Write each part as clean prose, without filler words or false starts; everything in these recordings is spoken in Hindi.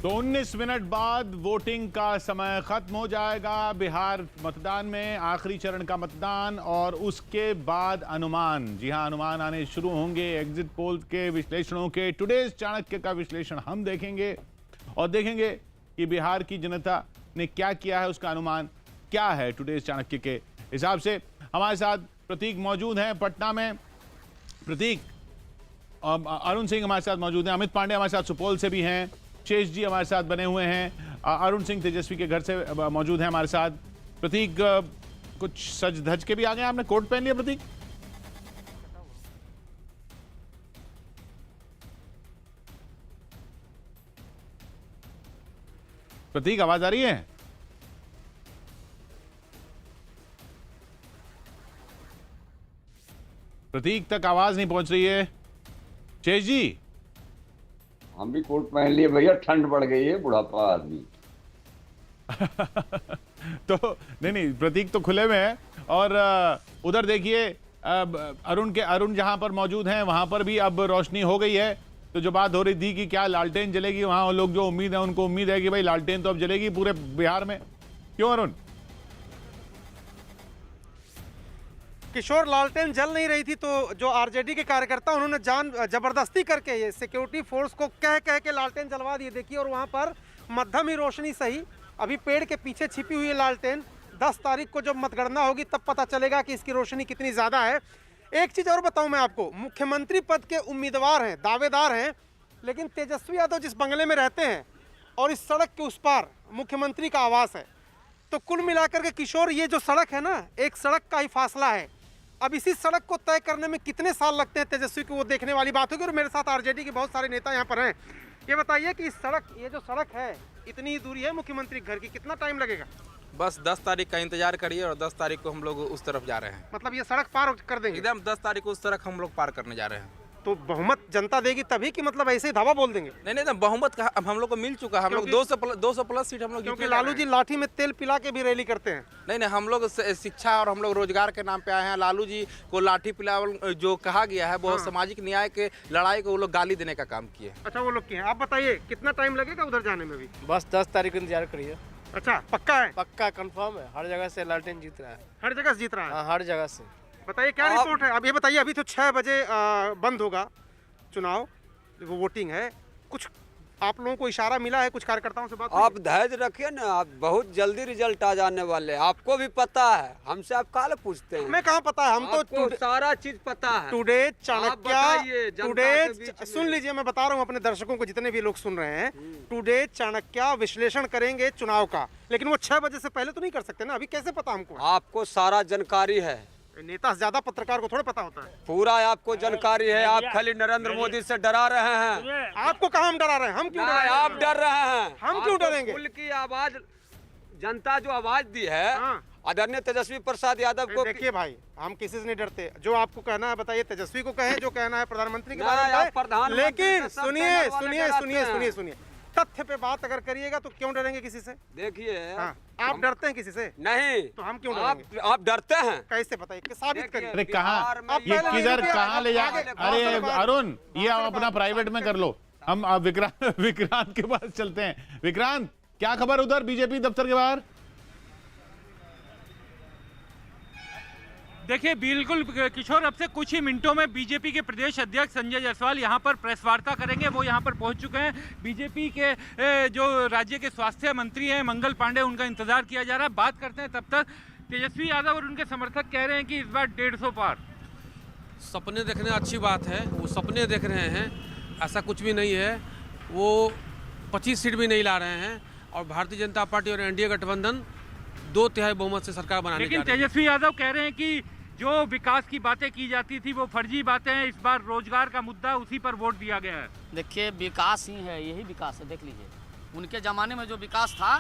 तो 19 मिनट बाद वोटिंग का समय खत्म हो जाएगा। बिहार मतदान में आखिरी चरण का मतदान और उसके बाद अनुमान, जी हां, अनुमान आने शुरू होंगे। एग्जिट पोल के विश्लेषणों के टुडेज चाणक्य का विश्लेषण हम देखेंगे और देखेंगे कि बिहार की जनता ने क्या किया है, उसका अनुमान क्या है टुडेज चाणक्य के हिसाब से। हमारे साथ प्रतीक मौजूद हैं पटना में। प्रतीक, अरुण सिंह हमारे साथ मौजूद हैं, अमित पांडे हमारे साथ सुपौल से भी हैं, शेष जी हमारे साथ बने हुए हैं, अरुण सिंह तेजस्वी के घर से मौजूद हैं हमारे साथ। प्रतीक, कुछ सज धज के भी आ गए, आपने कोट पहन लिया प्रतीक? प्रतीक, आवाज आ रही है? प्रतीक तक आवाज नहीं पहुंच रही है। शेष जी, हम भी कोट पहन लिए भैया, ठंड बढ़ गई है, बुढ़ापा आदमी। तो नहीं, प्रतीक तो खुले में है। और उधर देखिए, अरुण जहां पर मौजूद हैं वहां पर भी अब रोशनी हो गई है। तो जो बात हो रही थी कि क्या लालटेन जलेगी, वहां लोग जो उम्मीद है उनको उम्मीद है कि भाई लालटेन तो अब जलेगी पूरे बिहार में। क्यों अरुण? किशोर, लालटेन जल नहीं रही थी तो जो आरजेडी के कार्यकर्ता उन्होंने जान जबरदस्ती करके ये सिक्योरिटी फोर्स को कह के लालटेन जलवा दिए। देखिए, और वहां पर मध्यम ही रोशनी सही, अभी पेड़ के पीछे छिपी हुई है लालटेन। 10 तारीख को जब मतगणना होगी तब पता चलेगा कि इसकी रोशनी कितनी ज्यादा है। एक चीज और बताऊं मैं आपको, मुख्यमंत्री पद के उम्मीदवार हैं, दावेदार हैं, लेकिन तेजस्वी यादव जिस बंगले में रहते हैं और इस सड़क के उस पार मुख्यमंत्री का आवास है। तो कुल मिलाकर के किशोर, ये जो सड़क है ना, एक सड़क का ही फासला है। अब इसी सड़क को तय करने में कितने साल लगते हैं तेजस्वी को, वो देखने वाली बात होगी। और मेरे साथ आरजेडी के बहुत सारे नेता यहाँ पर हैं। ये बताइए कि ये जो सड़क है, इतनी दूरी है मुख्यमंत्री घर की, कितना टाइम लगेगा? बस 10 तारीख का इंतजार करिए और 10 तारीख को हम लोग उस तरफ जा रहे हैं। मतलब ये सड़क पार कर देंगे एकदम 10 तारीख को उस तरफ हम लोग पार करने जा रहे हैं। तो बहुमत जनता देगी तभी कि मतलब ऐसे ही धावा बोल देंगे? नहीं, बहुमत का अब हम लोग को मिल चुका है। हम लोग 200 प्लस सीट हम लोग, क्योंकि लालू जी लाठी में तेल पिला के भी रैली करते हैं। नहीं, हम लोग शिक्षा और हम लोग रोजगार के नाम पे आए हैं। लालू जी को लाठी पिलावल जो कहा गया है, बहुत सामाजिक न्याय के लड़ाई को वो लोग गाली देने का काम किए। अच्छा, वो लोग किए। आप बताइए कितना टाइम लगेगा उधर जाने में? भी बस 10 तारीख को इंतजार करिए। अच्छा, पक्का है? पक्का कंफर्म है, हर जगह से लालटेन जीत रहा है। हर जगह से जीत रहा है? हाँ, हर जगह से। बताइए क्या रिपोर्ट है? अब ये बताइए, अभी तो 6 बजे बंद होगा चुनाव, वो वोटिंग है। कुछ आप लोगों को इशारा मिला है, कुछ कार्यकर्ताओं से बात? आप धैर्य रखिए ना, आप बहुत जल्दी रिजल्ट आ जाने वाले हैं। आपको भी पता है, हमसे आप काहे पूछते हैं? हमें कहाँ पता है, हम तो सारा चीज पता है। टुडे चाणक्य, टुडे सुन लीजिए, मैं बता रहा हूँ अपने दर्शकों को, जितने भी लोग सुन रहे हैं, टुडे चाणक्य विश्लेषण करेंगे चुनाव का। लेकिन वो 6 बजे से पहले तो नहीं कर सकते ना, अभी कैसे पता हमको? आपको सारा जानकारी है। नेता से ज्यादा पत्रकार को थोड़ा पता होता है। पूरा आपको जानकारी है। आप खाली नरेंद्र मोदी से डरा रहे हैं। आपको कहाँ हम डरा रहे हैं? हम क्यों डरा रहे हैं? आप डर रहे हैं। हम क्यों डरेंगे? कुल की आवाज, जनता जो आवाज दी है आदरणीय तेजस्वी प्रसाद यादव को। देखिए भाई, हम किसी से नहीं डरते। जो आपको कहना है बताइए, तेजस्वी को कहे, जो कहना है प्रधानमंत्री के बारे में कहे। लेकिन सुनिए सुनिए सुनिए सुनिए सुनिए, तथ्य पे बात अगर करिएगा तो क्यों डरेंगे किसी से? देखिए, आप डरते हैं किसी से? नहीं, तो हम क्यों डरेंगे? आप डरते हैं। कैसे बताइए, साबित करिए। अरे कहाँ, ये किधर, कहाँ ले जाए? अरे अरुण, ये आप अपना प्राइवेट में कर लो, हम विक्रांत के पास चलते हैं। विक्रांत, क्या खबर उधर बीजेपी दफ्तर के बाहर? देखिए, बिल्कुल किशोर, अब से कुछ ही मिनटों में बीजेपी के प्रदेश अध्यक्ष संजय जायसवाल यहां पर प्रेस वार्ता करेंगे। वो यहां पर पहुंच चुके हैं। बीजेपी के जो राज्य के स्वास्थ्य मंत्री हैं मंगल पांडे, उनका इंतजार किया जा रहा है। बात करते हैं तब तक। तेजस्वी यादव और उनके समर्थक कह रहे हैं कि इस बार 150 पार। सपने देखने अच्छी बात है, वो सपने देख रहे हैं, ऐसा कुछ भी नहीं है। वो 25 सीट भी नहीं ला रहे हैं और भारतीय जनता पार्टी और एनडीए गठबंधन 2/3 बहुमत से सरकार बनाने। लेकिन तेजस्वी यादव कह रहे हैं कि जो विकास की बातें की जाती थी वो फर्जी बातें हैं। इस बार रोजगार का मुद्दा, उसी पर वोट दिया गया है। देखिए, विकास ही है, यही विकास है। देख लीजिए, उनके जमाने में जो विकास था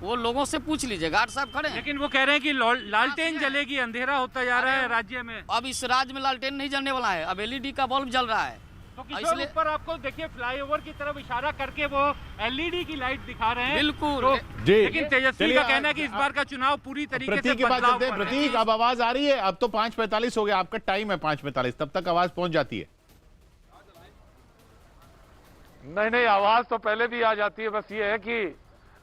वो लोगों से पूछ लीजिए, गार्ड साहब खड़े हैं। लेकिन वो कह रहे हैं कि लालटेन जलेगी, अंधेरा होता जा रहा है राज्य में। अब इस राज्य में लालटेन नहीं जलने वाला है, अब एलईडी का बल्ब जल रहा है। तो किशोर, ऊपर आपको देखिए फ्लाईओवर की तरफ इशारा करके वो एलईडी की लाइट दिखा रहे हैं। बिल्कुल। तो, लेकिन तेजस्वी का कहना है कि इस बार का चुनाव पूरी तरीके से बदलाव पर है। प्रतीक, अब आवाज आ रही है? अब तो 5:45 हो गया, आपका टाइम है 5:45, तब तक आवाज पहुंच जाती है। नहीं, आवाज तो पहले भी आ जाती है, बस ये है कि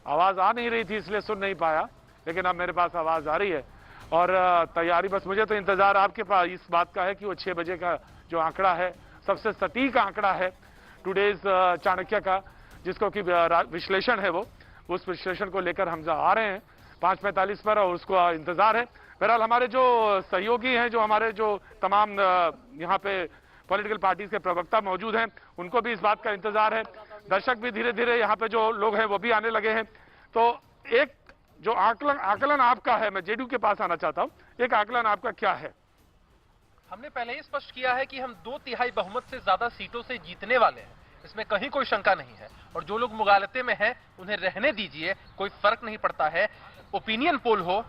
आवाज आ नहीं रही थी इसलिए सुन नहीं पाया, लेकिन अब मेरे पास आवाज आ रही है। और तैयारी, बस मुझे तो इंतजार आपके पास इस बात का है कि वो 6 बजे का जो आंकड़ा है, सबसे सटीक आंकड़ा है टुडेज चाणक्य का, जिसको कि विश्लेषण है वो, उस विश्लेषण को लेकर हम आ रहे हैं 5:45 पर, और उसको इंतजार है। बहरहाल हमारे जो सहयोगी हैं, जो हमारे जो तमाम यहाँ पे पॉलिटिकल पार्टीज के प्रवक्ता मौजूद हैं, उनको भी इस बात का इंतजार है। दर्शक भी धीरे धीरे यहाँ पे जो लोग हैं वो भी आने लगे हैं। तो एक जो आकलन आपका है, मैं जेडीयू के पास आना चाहता हूँ, एक आकलन आपका क्या है? हमने पहले ही स्पष्ट किया है कि हम 2/3 बहुमत से ज्यादा सीटों से जीतने वाले हैं, इसमें कहीं कोई शंका नहीं है। और जो लोग मुगालते में हैं उन्हें रहने दीजिए, कोई फर्क नहीं पड़ता है। ओपिनियन पोल हो,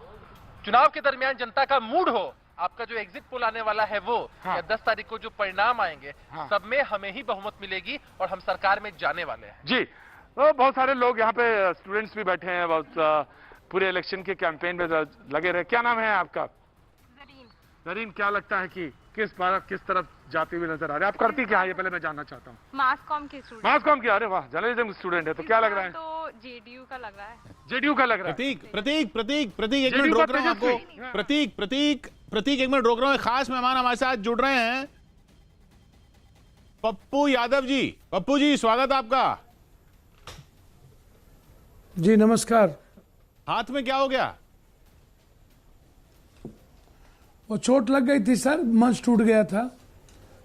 चुनाव के दरमियान जनता का मूड हो, आपका जो एग्जिट पोल आने वाला है वो, या 10 तारीख को जो परिणाम आएंगे, सब में हमें ही बहुमत मिलेगी और हम सरकार में जाने वाले हैं। जी, तो बहुत सारे लोग यहाँ पे स्टूडेंट्स भी बैठे हैं, बहुत पूरे इलेक्शन के कैंपेन में लगे रहे। क्या नाम है आपका? नरीन, क्या लगता है कि किस तरफ जाते हुए नजर आ रहे हैं? आप करती क्या है ये पहले मैं जानना चाहता हूँ। मास कॉम के स्टूडेंट। मास कॉम की? अरे वाह, जर्नलिज्म स्टूडेंट है, तो क्या लग रहा है? तो जेडीयू का लग रहा है। जेडीयू का लग रहा है। प्रतीक एक मिनट रोक रहा हूँ आपको। प्रतीक एक मिनट रोक रहा हूँ। खास मेहमान हमारे साथ जुड़ रहे हैं, पप्पू यादव जी। पप्पू जी, स्वागत आपका। जी नमस्कार। हाथ में क्या हो गया? वो चोट लग गई थी सर, मंच टूट गया था।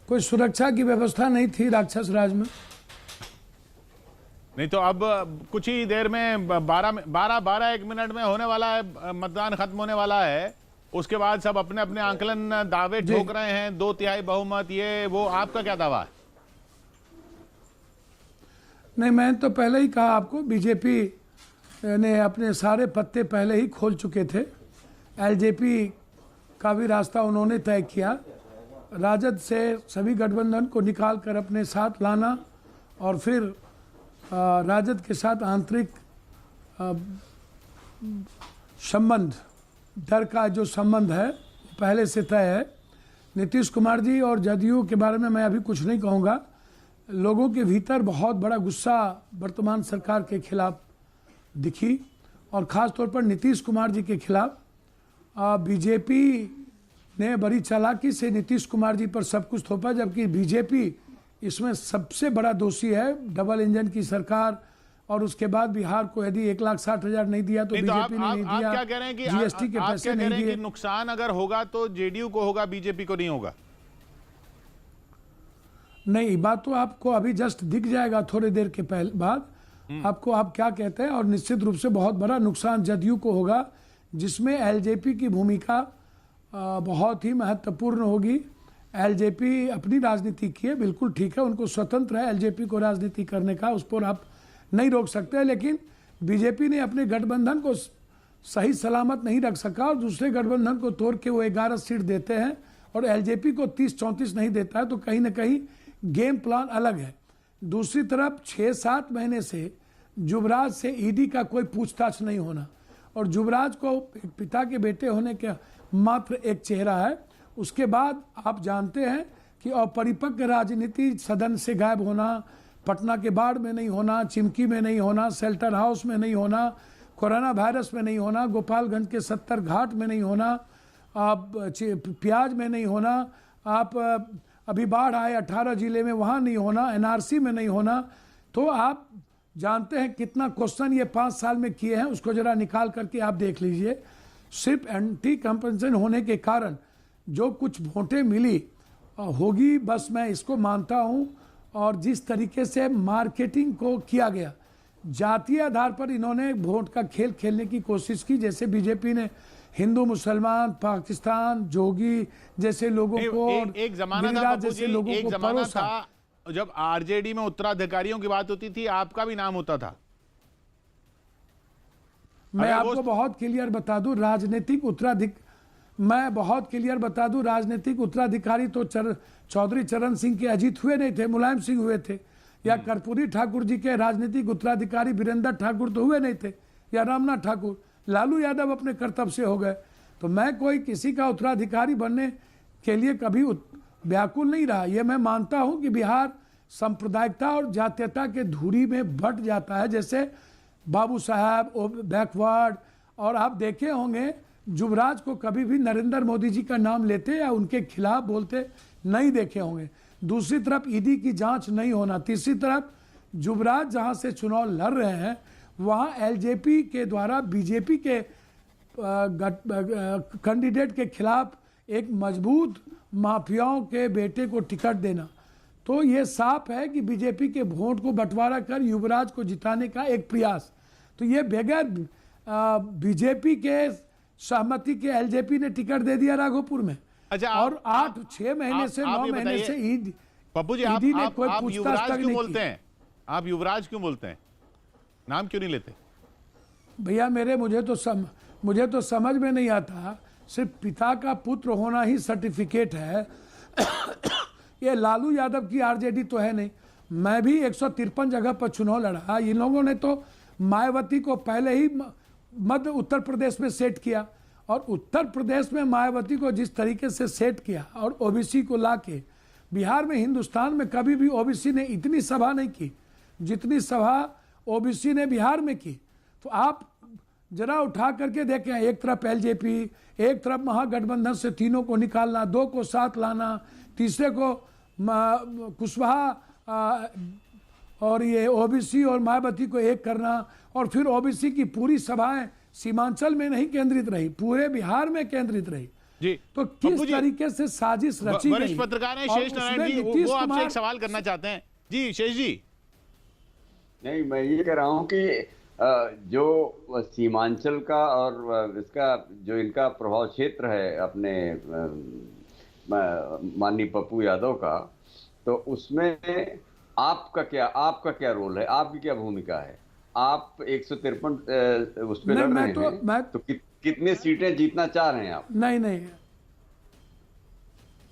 कोई सुरक्षा की व्यवस्था नहीं थी राक्षस राज में। नहीं तो अब कुछ ही देर में 12-1 मिनट में होने वाला है, मतदान खत्म होने वाला है। उसके बाद सब अपने अपने आंकलन दावे ठोक रहे हैं, 2/3 बहुमत, ये वो। आपका क्या दावा है? नहीं, मैं तो पहले ही कहा आपको, बीजेपी ने अपने सारे पत्ते पहले ही खोल चुके थे। एलजेपी का भी रास्ता उन्होंने तय किया। राजद से सभी गठबंधन को निकाल कर अपने साथ लाना और फिर राजद के साथ आंतरिक संबंध, डर का जो संबंध है पहले से तय है। नीतीश कुमार जी और जदयू के बारे में मैं अभी कुछ नहीं कहूँगा। लोगों के भीतर बहुत बड़ा गुस्सा वर्तमान सरकार के खिलाफ दिखी, और ख़ास तौर पर नीतीश कुमार जी के खिलाफ। बीजेपी ने बड़ी चालाकी से नीतीश कुमार जी पर सब कुछ थोपा, जबकि बीजेपी इसमें सबसे बड़ा दोषी है। डबल इंजन की सरकार, और उसके बाद बिहार को यदि 1,60,000 नहीं दिया तो बीजेपी ने नहीं दिया। क्या कह रहे हैं कि जीएसटी के पैसे नहीं दिए। नुकसान अगर होगा तो जेडीयू को होगा, बीजेपी को नहीं होगा? नहीं, बात तो आपको अभी जस्ट दिख जाएगा थोड़ी देर के बाद आपको, आप क्या कहते हैं। और निश्चित रूप से बहुत बड़ा नुकसान जदयू को होगा, जिसमें एलजेपी की भूमिका बहुत ही महत्वपूर्ण होगी। एलजेपी अपनी राजनीति की है, बिल्कुल ठीक है, उनको स्वतंत्र है एलजेपी को राजनीति करने का, उस पर आप नहीं रोक सकते। लेकिन बीजेपी ने अपने गठबंधन को सही सलामत नहीं रख सका, और दूसरे गठबंधन को तोड़ के वो 11 सीट देते हैं और एलजेपी को 30-34 नहीं देता है। तो कहीं ना कहीं गेम प्लान अलग है। दूसरी तरफ 6-7 महीने से युवराज से ईडी का कोई पूछताछ नहीं होना, और युवराज को एक पिता के बेटे होने के मात्र एक चेहरा है। उसके बाद आप जानते हैं कि अपरिपक्व राजनीति, सदन से गायब होना, पटना के बाढ़ में नहीं होना, चिमकी में नहीं होना, शेल्टर हाउस में नहीं होना, कोरोना वायरस में नहीं होना, गोपालगंज के 70 घाट में नहीं होना, आप प्याज में नहीं होना, आप अभी बाढ़ आए 18 जिले में वहाँ नहीं होना, एनआरसी में नहीं होना। तो आप जानते हैं कितना क्वेश्चन ये 5 साल में किए हैं, उसको जरा निकाल करके आप देख लीजिए। सिर्फ एंटी कंपनसेशन होने के कारण जो कुछ वोटें मिली होगी, बस मैं इसको मानता हूँ। और जिस तरीके से मार्केटिंग को किया गया, जातीय आधार पर इन्होंने वोट का खेल खेलने की कोशिश की, जैसे बीजेपी ने हिंदू मुसलमान, पाकिस्तान, जोगी जैसे लोगों को, एक जमाना था जब आरजेडी में उत्तराधिकारियों की बात होती थी, आपका भी नाम होता था। मैं आपको बहुत क्लियर बता दूं, राजनीतिक उत्तराधिकारी तो चौधरी चरण सिंह के अजीत हुए नहीं थे, मुलायम सिंह हुए थे, या कर्पूरी ठाकुर जी के राजनीतिक उत्तराधिकारी वीरेंद्र ठाकुर तो हुए नहीं थे, या रामनाथ ठाकुर। लालू यादव अपने कर्तव्य से हो गए। तो मैं कोई किसी का उत्तराधिकारी बनने के लिए कभी व्याकुल नहीं रहा। ये मैं मानता हूं कि बिहार सांप्रदायिकता और जातीयता के धूरी में बट जाता है, जैसे बाबू साहब बैकवर्ड। और आप देखे होंगे युवराज को कभी भी नरेंद्र मोदी जी का नाम लेते या उनके खिलाफ बोलते नहीं देखे होंगे। दूसरी तरफ ईडी की जांच नहीं होना, तीसरी तरफ युवराज जहां से चुनाव लड़ रहे हैं वहां एलजेपी के द्वारा बीजेपी के कैंडिडेट के खिलाफ एक मजबूत माफियाओं के बेटे को टिकट देना, तो ये साफ है कि बीजेपी के वोट को बंटवारा कर युवराज को जिताने का एक प्रयास। तो ये बगैर बीजेपी के सहमति के एलजेपी ने टिकट दे दिया राघोपुर में। अच्छा, और 8-6 महीने से 9 महीने से पप्पू जी ईडी ने कोई आप पूछताछ युवराज तक क्यों नहीं बोलते की। हैं? आप युवराज क्यों बोलते हैं? नाम क्यों नहीं लेते? भैया मुझे तो समझ में नहीं आता, सिर्फ पिता का पुत्र होना ही सर्टिफिकेट है। ये लालू यादव की आरजेडी तो है नहीं। मैं भी 153 जगह पर चुनाव लड़ा। इन लोगों ने तो मायावती को पहले ही मध्य उत्तर प्रदेश में सेट किया, और उत्तर प्रदेश में मायावती को जिस तरीके से सेट किया और ओबीसी को लाके बिहार में, हिंदुस्तान में कभी भी ओबीसी ने इतनी सभा नहीं की जितनी सभा ओबीसी ने बिहार में की। तो आप जरा उठा करके देखें, एक तरफ एलजेपी, एक तरफ महागठबंधन से तीनों को निकालना, 2 को साथ लाना, तीसरे को कुशवाहा और ये ओबीसी और मायावती को एक करना, और फिर ओबीसी की पूरी सभाएं सीमांचल में नहीं केंद्रित रही, पूरे बिहार में केंद्रित रही। जी, तो किस तरीके से साजिश रची गई। वरिष्ठ पत्रकार हैं शेष नारायण जी, वो आपसे एक सवाल करना चाहते हैं। जी शेष जी। नहीं, मैं ये कह रहा हूँ कि जो सीमांचल का और इसका जो इनका प्रभाव क्षेत्र है अपने माननीय पप्पू यादव का, तो उसमें आपका क्या रोल है, आपकी क्या भूमिका है? आप 153 उस पे लड़ रहे हैं, तो कितने सीटें जीतना चाह रहे हैं आप?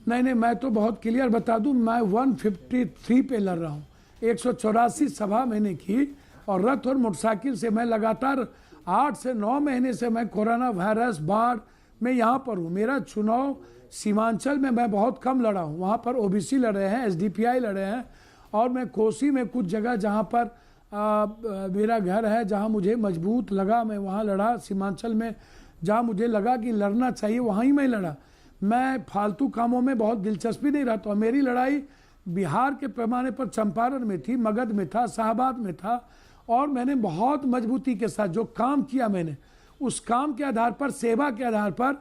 नहीं, मैं तो बहुत क्लियर बता दूं, मैं 153 पे लड़ रहा हूं। 184 सभा मैंने की, और रथ और मोटरसाइकिल से मैं लगातार 8 से 9 महीने से मैं कोरोना वायरस बाढ़ में यहाँ पर हूँ। मेरा चुनाव सीमांचल में मैं बहुत कम लड़ा हूँ, वहाँ पर ओबीसी लड़े हैं, एसडीपीआई लड़े हैं, और मैं कोसी में कुछ जगह जहाँ पर मेरा घर है, जहाँ मुझे मजबूत लगा मैं वहाँ लड़ा। सीमांचल में जहाँ मुझे लगा कि लड़ना चाहिए वहाँ ही मैं लड़ा। मैं फालतू कामों में बहुत दिलचस्पी नहीं रखता हूँ। मेरी लड़ाई बिहार के पैमाने पर चंपारण में थी, मगध में था, शाहबाद में था, और मैंने बहुत मजबूती के साथ जो काम किया मैंने, उस काम के आधार पर, सेवा के आधार पर,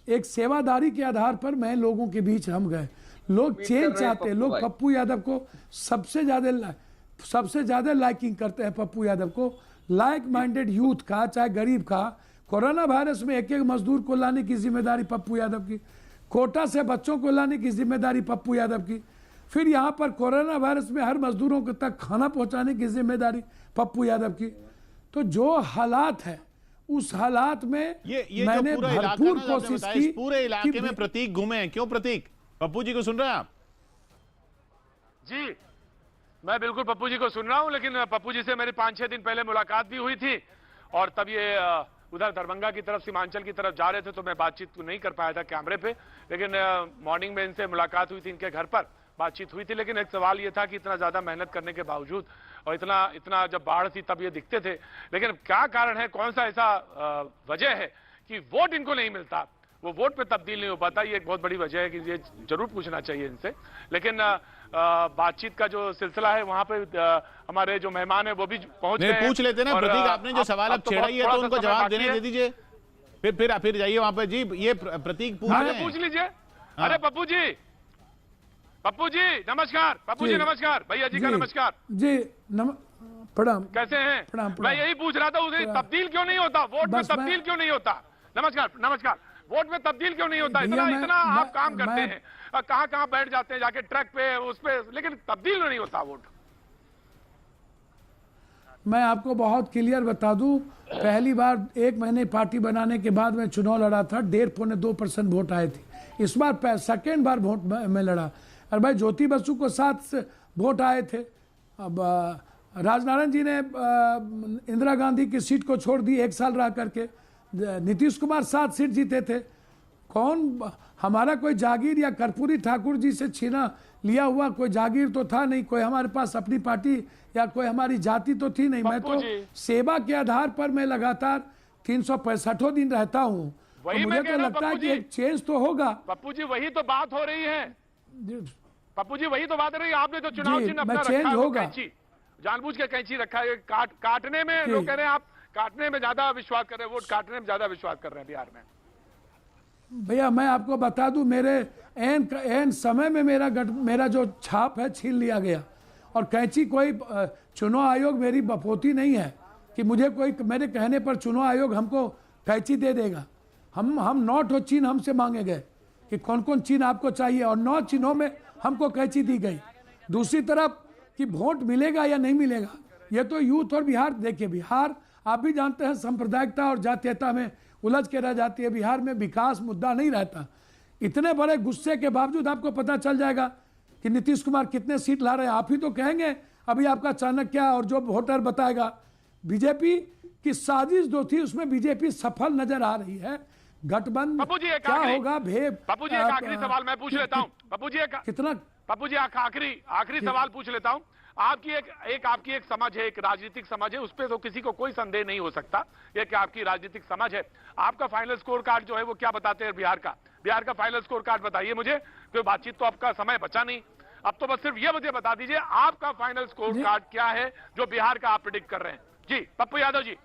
एक सेवादारी के आधार पर मैं लोगों के बीच हम गए। लोग चेंज चाहते हैं, लोग पप्पू यादव को सबसे ज्यादा लाइकिंग करते हैं। पप्पू यादव को लाइक माइंडेड यूथ का, चाहे गरीब का। कोरोना वायरस में एक मजदूर को लाने की जिम्मेदारी पप्पू यादव की, कोटा से बच्चों को लाने की जिम्मेदारी पप्पू यादव की, फिर यहाँ पर कोरोना वायरस में हर मजदूरों को तक खाना पहुंचाने की जिम्मेदारी पप्पू यादव की। तो जो हालात है उस हालात में ये मैंने जो पूरा भरपूर कोशिश की। पूरे इलाके में प्रतीक घूमे हैं, क्यों प्रतीक? पप्पू जी को सुन रहे हैं आप? जी, मैं बिल्कुल पप्पू जी को सुन रहा हूं, लेकिन पप्पू जी से मेरी 5-6 दिन पहले मुलाकात भी हुई थी, और तब ये उधर दरभंगा की तरफ, सीमांचल की तरफ जा रहे थे, तो मैं बातचीत नहीं कर पाया था कैमरे पे। लेकिन मॉर्निंग में इनसे मुलाकात हुई थी, इनके घर पर बातचीत हुई थी। लेकिन एक सवाल ये था कि इतना ज्यादा मेहनत करने के बावजूद, और इतना जब बाढ़ थी तब ये दिखते थे, लेकिन क्या कारण है, कौन सा ऐसा वजह है कि वोट इनको नहीं मिलता, वो वोट पे तब्दील नहीं हो पाता? ये एक बहुत बड़ी वजह है कि ये जरूर पूछना चाहिए इनसे। लेकिन बातचीत का जो सिलसिला है वहां पे हमारे जो मेहमान है वो भी पहुंच गए। पूछ लेते ना प्रतीक, आपने जो सवाल अब छेड़ा ही है तो उनको जवाब देने दे दीजिए। फिर जाइए वहां पे। जी, ये प्रतीक पूछ रहे हैं। पूछ लीजिए। अरे पप्पू जी नमस्कार। पप्पू जी नमस्कार। भैया जी का नमस्कार। जी प्रणाम। कैसे हैं? प्रणाम। मैं यही पूछ रहा था, उसे तब्दील क्यों नहीं होता, वोट में तब्दील क्यों नहीं होता? नमस्कार। वोट में तब्दील क्यों नहीं होता? इतना आप काम करते हैं, कहां बैठ जाते हैं जाके ट्रक पे, उस पे, लेकिन तब्दील नहीं होता वोट। मैं आपको बहुत क्लियर बता दूं, पहली बार 1 महीने पार्टी बनाने के बाद मैं चुनाव लड़ा था, 1.5-2% वोट आए थे। इस बार सेकेंड बार वोट में लड़ा, और भाई ज्योति बसु को 7 वोट आए थे। अब राजनारायण जी ने इंदिरा गांधी की सीट को छोड़ दी 1 साल रह करके। नीतीश कुमार 7 सीट जीते थे। कौन हमारा कोई जागीर या कर्पूरी ठाकुर जी से छीना लिया हुआ कोई जागीर तो था नहीं, कोई हमारे पास अपनी पार्टी या कोई हमारी जाति तो थी नहीं। मैं तो सेवा के आधार पर मैं लगातार 365 दिन रहता हूँ, तो मुझे तो लगता है कि एक चेंज तो होगा। पप्पू जी वही तो बात हो रही है, पप्पू जी वही तो बात हो रही है। आपने जो चुनाव चिन्ह अपना रखा है वो कैंची, जानबूझ के कैंची रखा है, काटने में लोग कह रहे हैं आप काटने में ज्यादा विश्वास कर रहे हैं, वोट काटने में ज्यादा विश्वास कर रहे हैं बिहार में। भैया मैं आपको बता दूं, मेरे एन समय में मेरा जो छाप है छीन लिया गया, और कैंची कोई चुनाव आयोग मेरी बपोती नहीं है कि मुझे कोई मेरे कहने पर चुनाव आयोग हमको कैंची दे देगा। हम 9 चिन्ह हमसे मांगे गए कि कौन कौन चिन्ह आपको चाहिए, और 9 चिन्हों में हमको कैंची दी गई। दूसरी तरफ कि वोट मिलेगा या नहीं मिलेगा, ये तो यूथ और बिहार, देखिए बिहार आप भी जानते हैं सांप्रदायिकता और जातीयता में उलझ के रह जाती है। बिहार में विकास मुद्दा नहीं रहता। इतने बड़े गुस्से के बावजूद आपको पता चल जाएगा कि नीतीश कुमार कितने सीट ला रहे हैं, आप ही तो कहेंगे। अभी आपका चाणक्य और जो वोटर बताएगा। बीजेपी की साजिश जो थी उसमें बीजेपी सफल नजर आ रही है। गठबंधन क्या होगा भेद। पप्पू जी एक आखिरी सवाल मैं पूछ लेता हूँ। पप्पू जी कितना पप्पू जी आखिरी सवाल पूछ लेता हूँ। आपकी एक समझ है, एक राजनीतिक समझ है, उस पर तो किसी को कोई संदेह नहीं हो सकता, ये कि आपकी राजनीतिक समझ है। आपका फाइनल स्कोर कार्ड जो है वो क्या बताते हैं बिहार का फाइनल स्कोर कार्ड बताइए मुझे, कोई बातचीत तो आपका समय बचा नहीं। अब तो बस सिर्फ ये मुझे बता दीजिए आपका फाइनल स्कोर कार्ड क्या है जो बिहार का आप प्रेडिक्ट कर रहे हैं। जी पप्पू यादव जी।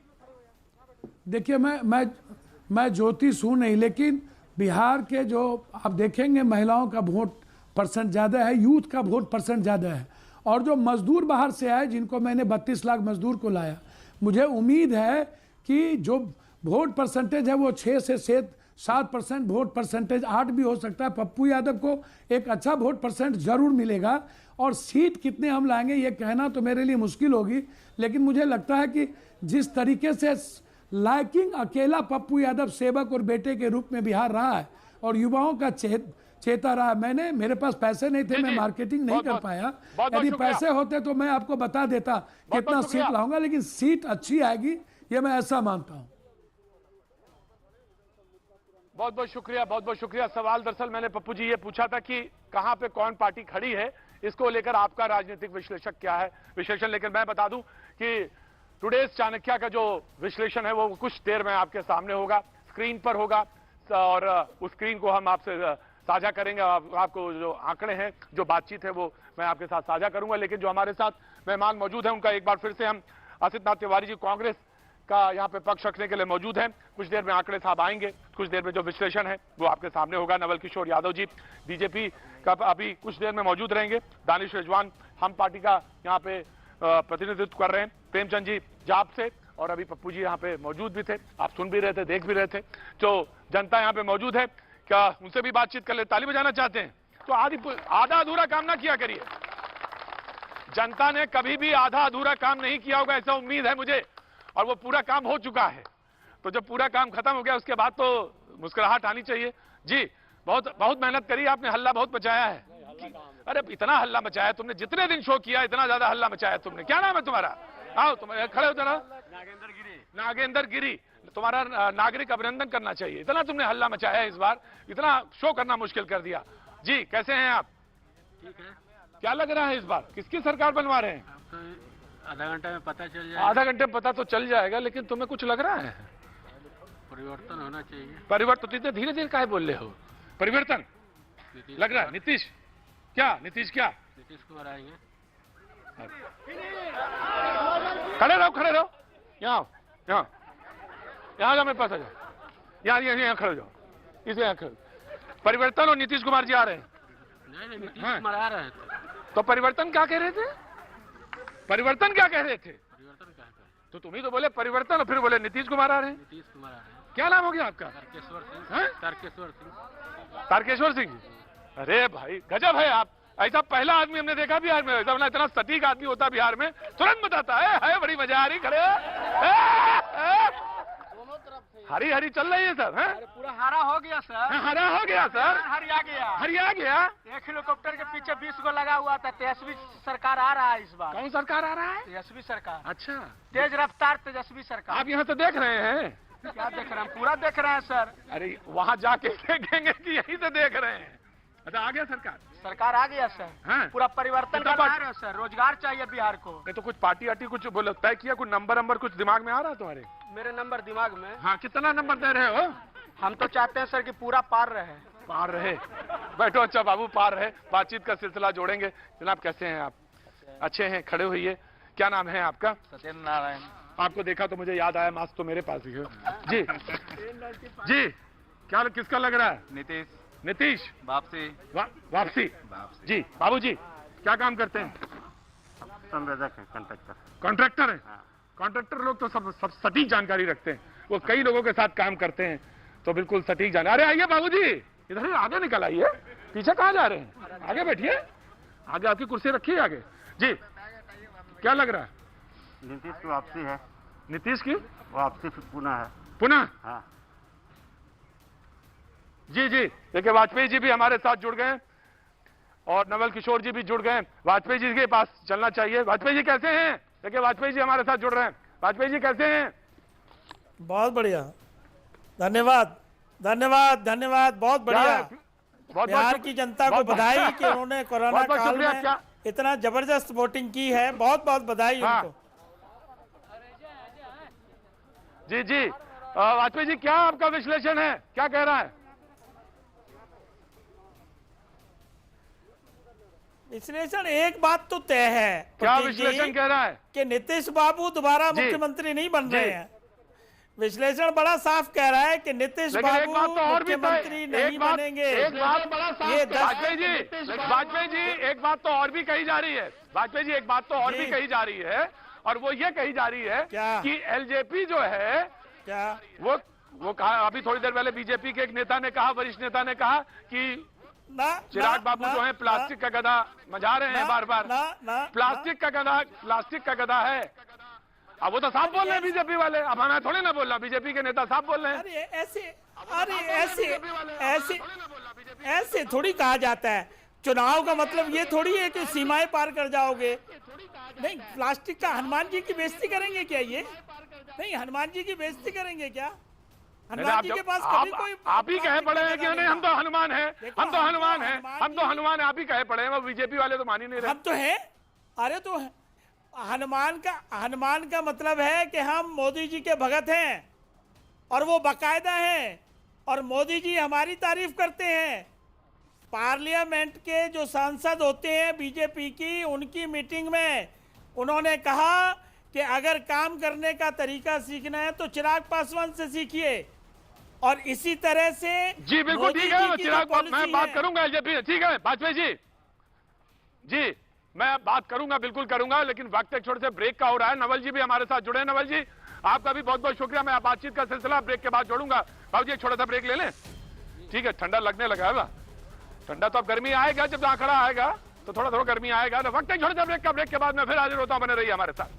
देखिए मैं ज्योतिष हूं नहीं, लेकिन बिहार के जो आप देखेंगे महिलाओं का वोट परसेंट ज्यादा है, यूथ का वोट परसेंट ज्यादा है, और जो मजदूर बाहर से आए जिनको मैंने 32 लाख मजदूर को लाया, मुझे उम्मीद है कि जो वोट परसेंटेज है वो 6 से 7% वोट परसेंटेज 8 भी हो सकता है। पप्पू यादव को एक अच्छा वोट परसेंट जरूर मिलेगा, और सीट कितने हम लाएंगे ये कहना तो मेरे लिए मुश्किल होगी, लेकिन मुझे लगता है कि जिस तरीके से लाइकिंग अकेला पप्पू यादव सेवक और बेटे के रूप में बिहार रहा है और युवाओं का चेता रहा। मेरे पास पैसे नहीं थे, मैं मार्केटिंग नहीं कर पाया। यदि पैसे होते तो मैं आपको बता देता कितना सीट लाऊंगा, लेकिन सीट अच्छी आएगी ये मैं ऐसा मानता हूं। बहुत बहुत शुक्रिया। सवाल दरअसल मैंने पप्पू जी ये पूछा था कि कहां पे कौन पार्टी खड़ी है, इसको लेकर आपका राजनीतिक विश्लेषक क्या है विश्लेषण। लेकिन मैं बता दूं कि टुडेज चाणक्य का जो विश्लेषण है वो कुछ देर में आपके सामने होगा, स्क्रीन पर होगा, और उस स्क्रीन को हम आपसे साझा करेंगे। आपको जो आंकड़े हैं, जो बातचीत है वो मैं आपके साथ साझा करूंगा। लेकिन जो हमारे साथ मेहमान मौजूद हैं उनका एक बार फिर से हम असित नाथ तिवारी जी कांग्रेस का यहाँ पे पक्ष रखने के लिए मौजूद हैं। कुछ देर में आंकड़े साहब आएंगे, कुछ देर में जो विश्लेषण है वो आपके सामने होगा। नवल किशोर यादव जी बीजेपी का अभी कुछ देर में मौजूद रहेंगे। दानिश रिजवान हम पार्टी का यहाँ पे प्रतिनिधित्व कर रहे हैं। प्रेमचंद जी जाप से, और अभी पप्पू जी यहाँ पे मौजूद भी थे, आप सुन भी रहे थे, देख भी रहे थे। जो जनता यहाँ पे मौजूद है, क्या उनसे भी बातचीत कर ले? ताली बजाना चाहते हैं तो आधा अधूरा काम ना किया करिए। जनता ने कभी भी आधा अधूरा काम नहीं किया होगा, ऐसा उम्मीद है मुझे, और वो पूरा काम हो चुका है। तो जब पूरा काम खत्म हो गया उसके बाद तो मुस्कुराहट आनी चाहिए। जी बहुत मेहनत करी आपने, हल्ला बहुत मचाया है। अरे इतना हल्ला मचाया तुमने, जितने दिन शो किया इतना ज्यादा हल्ला मचाया तुमने। क्या नाम है तुम्हारा? आओ तुम खड़े हो जरा। नागेंद्र गिरी। तुम्हारा नागरिक अभिनंदन करना चाहिए, इतना तुमने हल्ला मचाया इस बार, इतना शो करना मुश्किल कर दिया। जी कैसे हैं आप? ठीक है। क्या लग रहा है इस बार किसकी सरकार बनवा रहे हैं? आधा घंटे में पता चल जाएगा। आधा घंटे में पता तो चल जाएगा, लेकिन तुम्हें कुछ लग रहा है? परिवर्तन होना चाहिए। परिवर्तन इतने धीरे धीरे काहे बोल रहे हो? परिवर्तन लग रहा है। नीतीश क्या? नीतीश कुमार आएंगे। खड़े रहो यहाँ जाओ, मेरे पास आ जाओ। यहाँ खड़े जाओ, इसे यहाँ खड़े। परिवर्तन और नीतीश कुमार जी आ रहे हैं। नहीं नीतीश कुमार आ रहे हैं। तो परिवर्तन क्या कह रहे थे? परिवर्तन क्या कह रहे थे? परिवर्तन क्या कह? तो तुम ही तो बोले परिवर्तन और फिर बोले नीतीश कुमार आ रहे हैं। नीतीश कुमार आ रहे हैं। क्या नाम हो गया आपका? तारकेश्वर सिंह। अरे भाई गजब है आप। ऐसा पहला आदमी हमने देखा बिहार में, ऐसा इतना सटीक आदमी होता बिहार में, तुरंत बताता है बड़ी मजा आ रही। खड़े हरी हरी चल रही है सर। पूरा हरा हो गया सर। हरा हो गया सर। हरिया गया। एक हेलीकॉप्टर के पीछे 20 को लगा हुआ था। तेजस्वी सरकार आ रहा है इस बार। कौन सरकार आ रहा है? तेजस्वी सरकार। अच्छा, तेज रफ्तार तेजस्वी सरकार। आप यहाँ से देख रहे हैं? क्या देख रहे हैं? पूरा देख रहे हैं सर। अरे वहां जाके देखेंगे कि यहीं से देख रहे हैं? अच्छा आ गया सरकार आ गया सर। हाँ? पूरा परिवर्तन का रहा है सर। रोजगार चाहिए बिहार को। नहीं तो कुछ पार्टी आटी कुछ बोलो तय किया, कुछ नंबर कुछ दिमाग में आ रहा है तुम्हारे? मेरे नंबर दिमाग में। हाँ, कितना नंबर दे रहे हो? हम तो चाहते हैं सर कि पूरा पार रहे। पार रहे? बैठो। अच्छा बाबू, पार रहे। बातचीत का सिलसिला जोड़ेंगे। जनाब कैसे हैं आप? अच्छे हैं, खड़े होइए। क्या नाम है आपका? सत्येंद्र नारायण। आपको देखा तो मुझे याद आया, मास्क तो मेरे पास ही है। जी जी, क्या किसका लग रहा है? नीतीश। वापसी वापसी जी। बाबूजी क्या काम करते हैं? संवेदक है, कॉन्ट्रैक्टर है। कॉन्ट्रैक्टर लोग तो सब सटीक जानकारी रखते हैं। वो कई लोगों के साथ काम करते हैं तो बिल्कुल सटीक जानकारी। अरे आइए बाबूजी, इधर ही आगे निकल आइए। पीछे कहाँ जा रहे हैं? आगे बैठिए। आगे आपकी कुर्सी रखिए आगे। जी क्या लग रहा है? नीतीश की वापसी है। नीतीश की वापसी पुनः है। पुनः? हाँ जी जी। देखिए वाजपेयी जी भी हमारे साथ जुड़ गए और नवल किशोर जी भी जुड़ गए। वाजपेयी जी के पास चलना चाहिए। वाजपेयी जी कैसे हैं? देखिए वाजपेयी जी हमारे साथ जुड़ रहे हैं। वाजपेयी जी कैसे हैं? बहुत बढ़िया, धन्यवाद धन्यवाद धन्यवाद। बहुत बढ़िया। बिहार की जनता को बधाई कि उन्होंने कोरोना काल में इतना जबरदस्त वोटिंग की है। बहुत बहुत बधाई उनको। जी जी। वाजपेयी जी क्या आपका विश्लेषण है? क्या कह रहा है? विश्लेषण एक बात तो तय है। क्या विश्लेषण कह रहा है? कि नीतीश बाबू दोबारा मुख्यमंत्री नहीं बन रहे हैं। विश्लेषण बड़ा साफ कह रहा है कि नीतीश बाबू मुख्यमंत्री नहीं बनेंगे। एक बात बड़ा साफ, वाजपेयी जी एक बात तो और भी कही जा रही है। वाजपेयी जी एक बात तो और भी कही जा रही है और वो ये कही जा रही है कि एलजेपी जो है क्या वो कहा अभी थोड़ी देर पहले बीजेपी के एक नेता ने कहा, वरिष्ठ नेता ने कहा कि चिराग बाबू जो है प्लास्टिक का गधा मजा रहे हैं बार बार। प्लास्टिक का गधा है। अब वो तो साफ बोल रहे हैं बीजेपी वाले। अब हमें थोड़ी ना बोल रहा, बीजेपी के नेता साफ बोल रहे हैं। ऐसे थोड़ी कहा जाता है। चुनाव का मतलब ये थोड़ी है कि सीमाएं पार कर जाओगे। नहीं, प्लास्टिक का हनुमान जी की बेइज्जती करेंगे क्या? ये नहीं, हनुमान जी की बेइज्जती करेंगे क्या? हनुमान जी के पास कभी कोई आप ही कहे पड़े हैं कि नहीं हम तो हनुमान हैं, हम तो हनुमान हैं, हम तो हनुमान है। आप ही कहे पड़े हैं, वो बीजेपी वाले तो मान ही नहीं रहे। हम तो हैं। अरे तो हनुमान का मतलब है कि हम मोदी जी के भगत हैं और वो बाकायदा हैं और मोदी जी हमारी तारीफ करते हैं। पार्लियामेंट के जो सांसद होते हैं बीजेपी की, उनकी मीटिंग में उन्होंने कहा कि अगर काम करने का तरीका सीखना है तो चिराग पासवान से सीखिए। और इसी तरह से जी बिल्कुल ठीक है, चिराग मैं बात करूंगा एलजेपी। ठीक है वाजपेयी जी मैं बात करूंगा, बिल्कुल करूंगा, लेकिन वक्त एक छोटे से ब्रेक का हो रहा है। नवल जी भी हमारे साथ जुड़े हैं। नवल जी आपका भी बहुत बहुत शुक्रिया। मैं बातचीत का सिलसिला ब्रेक के बाद जोड़ूंगा। बाबू जी एक छोटा सा ब्रेक ले लें? ठीक है, ठंडा लगने लगा है। ठंडा तो अब गर्मी आएगा, जब आंकड़ा आएगा तो थोड़ा गर्मी आएगा। वक्त एक छोटे से ब्रेक का, ब्रेक के बाद मैं फिर हाजिर होता हूं। बने रहिए हमारे साथ।